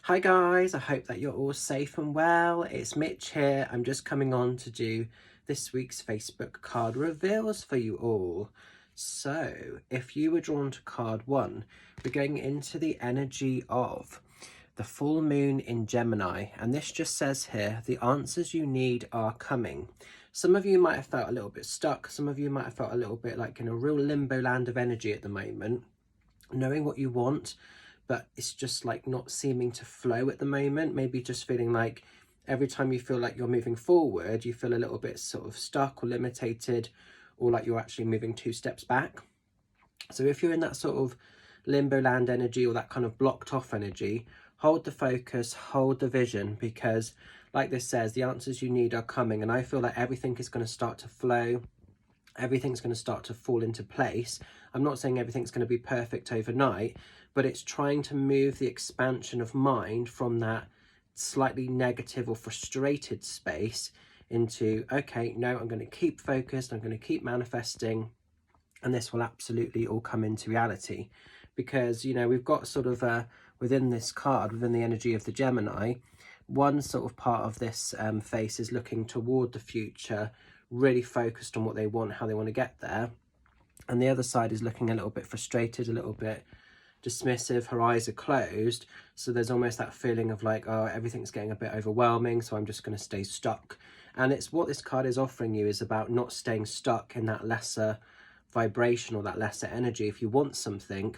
Hi guys, I hope that you're all safe and well. It's Mitch here. I'm just coming on to do this week's Facebook card reveals for you all. So, if you were drawn to card 1, we're going into the energy of the full moon in Gemini, and this just says here, the answers you need are coming. Some of you might have felt a little bit stuck. Some of you might have felt a little bit like in a real limbo land of energy at the moment, knowing what you want, but it's just like not seeming to flow at the moment. Maybe just feeling like every time you feel like you're moving forward, you feel a little bit sort of stuck or limited, or like you're actually moving 2 steps back. So if you're in that sort of limbo land energy or that kind of blocked off energy, hold the focus, hold the vision, because like this says, the answers you need are coming. And I feel like everything is going to start to flow. Everything's going to start to fall into place. I'm not saying everything's going to be perfect overnight, but it's trying to move the expansion of mind from that slightly negative or frustrated space into, okay, no, I'm going to keep focused, I'm going to keep manifesting, and this will absolutely all come into reality. Because, you know, we've got sort of within this card, within the energy of the Gemini, one sort of part of this face is looking toward the future, really focused on what they want, how they want to get there. And the other side is looking a little bit frustrated, a little bit dismissive, her eyes are closed. So there's almost that feeling of like, oh, everything's getting a bit overwhelming, so I'm just going to stay stuck. And it's what this card is offering you is about not staying stuck in that lesser vibration or that lesser energy. If you want something,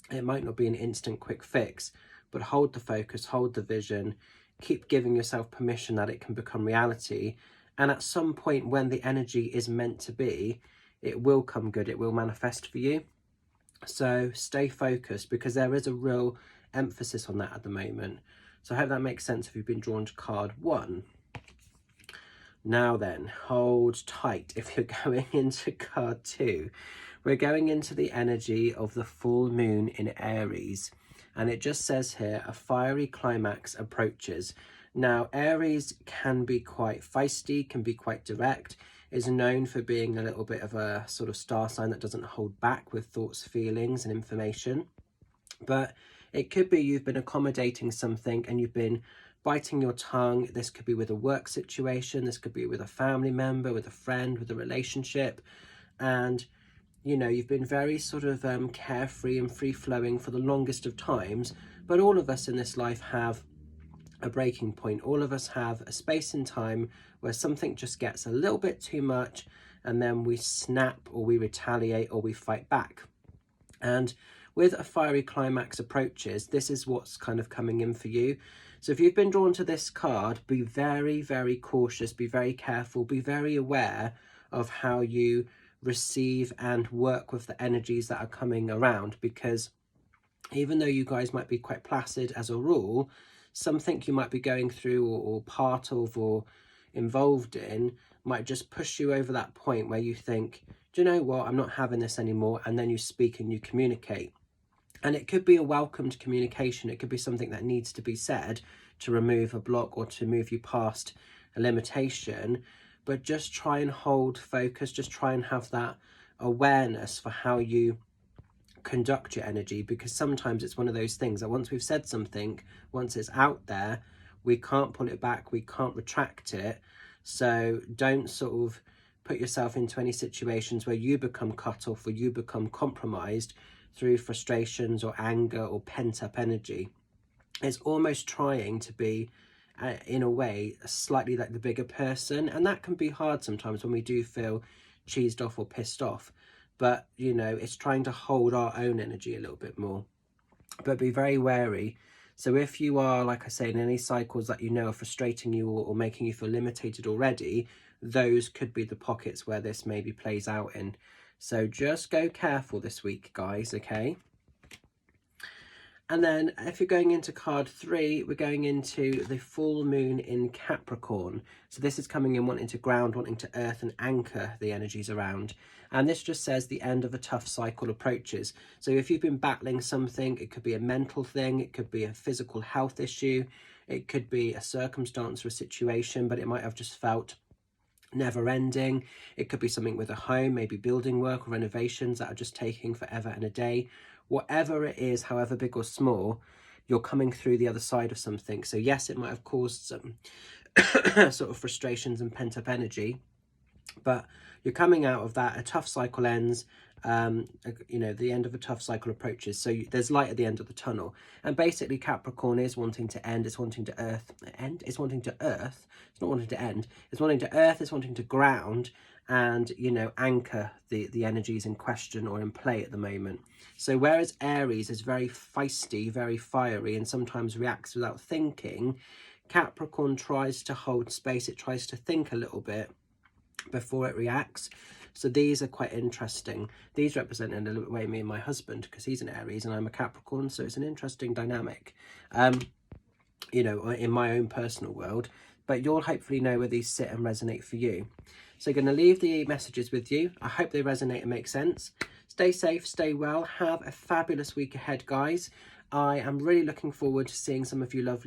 it might not be an instant quick fix, but hold the focus, hold the vision, keep giving yourself permission that it can become reality. And at some point when the energy is meant to be, it will come good, it will manifest for you. So stay focused, because there is a real emphasis on that at the moment. So I hope that makes sense if you've been drawn to card 1. Now then, hold tight if you're going into card 2. We're going into the energy of the full moon in Aries. And it just says here, a fiery climax approaches. Now, Aries can be quite feisty, can be quite direct, is known for being a little bit of a sort of star sign that doesn't hold back with thoughts, feelings and information. But it could be you've been accommodating something and you've been biting your tongue. This could be with a work situation, this could be with a family member, with a friend, with a relationship. And you know, you've been very sort of carefree and free-flowing for the longest of times. But all of us in this life have a breaking point. All of us have a space in time where something just gets a little bit too much, and then we snap or we retaliate or we fight back. And with a fiery climax approaches, this is what's kind of coming in for you. So if you've been drawn to this card, be very, very cautious, be very careful, be very aware of how you receive and work with the energies that are coming around, because even though you guys might be quite placid as a rule, something you might be going through or part of or involved in might just push you over that point where you think, do you know what, I'm not having this anymore, and then you speak and you communicate. And it could be a welcomed communication, it could be something that needs to be said to remove a block or to move you past a limitation. But just try and hold focus, just try and have that awareness for how you conduct your energy, because sometimes it's one of those things that once we've said something, once it's out there, we can't pull it back, we can't retract it. So don't sort of put yourself into any situations where you become cut off or you become compromised through frustrations or anger or pent-up energy. It's almost trying to be in a way slightly like the bigger person, and that can be hard sometimes when we do feel cheesed off or pissed off. But you know, it's trying to hold our own energy a little bit more, but be very wary. So if you are, like I say, in any cycles that you know are frustrating you or making you feel limited already, those could be the pockets where this maybe plays out in. So just go careful this week, guys, okay? And then if you're going into card 3, we're going into the full moon in Capricorn. So this is coming in wanting to ground, wanting to earth and anchor the energies around. And this just says the end of a tough cycle approaches. So if you've been battling something, it could be a mental thing, it could be a physical health issue, it could be a circumstance or a situation, but it might have just felt never ending. It could be something with a home, maybe building work or renovations that are just taking forever and a day. Whatever it is, however big or small, you're coming through the other side of something. So yes, it might have caused some sort of frustrations and pent-up energy, but you're coming out of that. A tough cycle ends, you know, the end of a tough cycle approaches, so there's light at the end of the tunnel. And basically Capricorn is wanting to end, it's wanting to it's wanting to earth, it's not wanting to end, it's wanting to earth, it's wanting to ground, and, you know, anchor the energies in question or in play at the moment. So whereas Aries is very feisty, very fiery, and sometimes reacts without thinking, Capricorn tries to hold space, it tries to think a little bit before it reacts. So these are quite interesting. These represent in a little way me and my husband, because he's an Aries and I'm a Capricorn, so it's an interesting dynamic, you know, in my own personal world. But you'll hopefully know where these sit and resonate for you. So I'm going to leave the messages with you. I hope they resonate and make sense. Stay safe, stay well, have a fabulous week ahead, guys. I am really looking forward to seeing some of you lovely